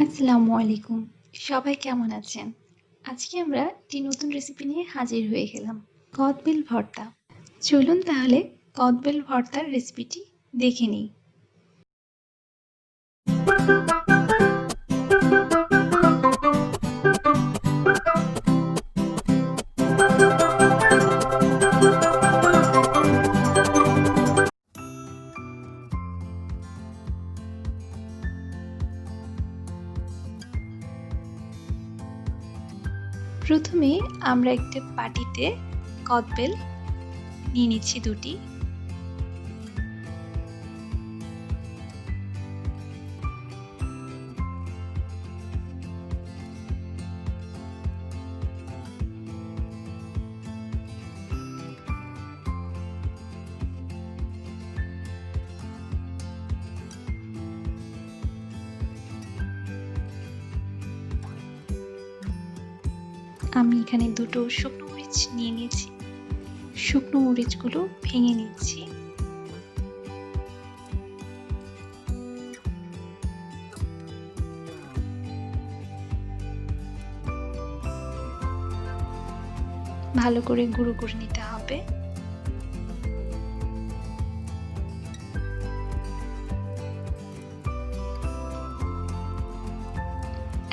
আসসালামু আলাইকুম। সবাই কেমন আছেন? আজকে আমরা একটি নতুন রেসিপি নিয়ে হাজির হয়ে গেলাম। কদবেল ভর্তা। চলুন তাহলে কদবেল ভর্তার রেসিপিটি দেখে নিই। প্রথমে আমরা একটা বাটিতে কদবেল নিয়ে নিচ্ছি দুটি। আমি এখানে দুটো শুকনো মরিচ নিয়ে নিয়েছি। শুকনো মরিচগুলো ভেঙে নিচ্ছি। ভালো করে গুঁড়ো করে নিতে হবে।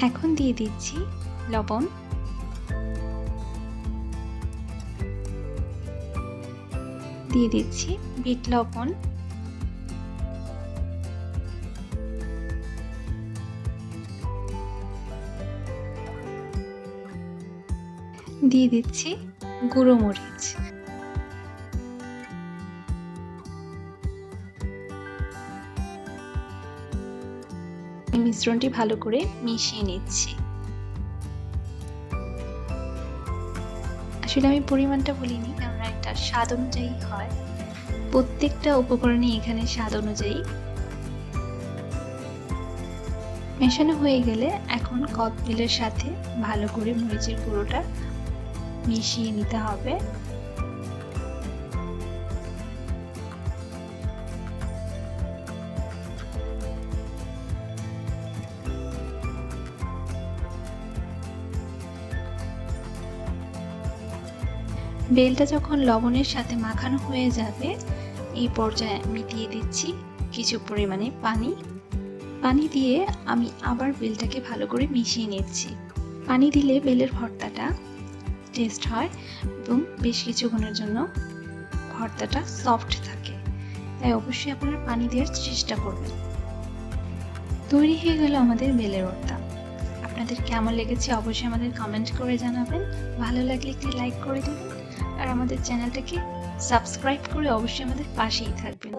এখন দিয়ে দিচ্ছি লবণ, দিয়ে দিচ্ছি বিট লবণ, দিয়ে দিচ্ছি গুঁড়ো মরিচ। মিশ্রণটি ভালো করে মিশিয়ে নিচ্ছি। আসলে আমি পরিমাণটা বলিনি, কারণ একটা স্বাদ অনুযায়ী হয়। প্রত্যেকটা উপকরণই এখানে স্বাদ অনুযায়ী। মেশানো হয়ে গেলে এখন কদবেলের সাথে ভালো করে মরিচের গুঁড়োটা মিশিয়ে নিতে হবে। বেলটা যখন লবণের সাথে মাখানো হয়ে যাবে, এই পর্যায়ে আমি দিয়ে দিচ্ছি কিছু পরিমাণে পানি। পানি দিয়ে আমি আবার বেলটাকে ভালো করে মিশিয়ে নিচ্ছি। পানি দিলে বেলের ভর্তাটা টেস্ট হয় এবং বেশ কিছুক্ষণের জন্য ভর্তাটা সফট থাকে, তাই অবশ্যই আপনারা পানি দেওয়ার চেষ্টা করবেন। তৈরি হয়ে গেল আমাদের বেলের ভর্তা। আপনাদের কেমন লেগেছে অবশ্যই আমাদের কমেন্ট করে জানাবেন। ভালো লাগলে একটি লাইক করে দেবেন আর আমাদের চ্যানেলটাকে সাবস্ক্রাইব করে অবশ্যই আমাদের পাশেই থাকবেন।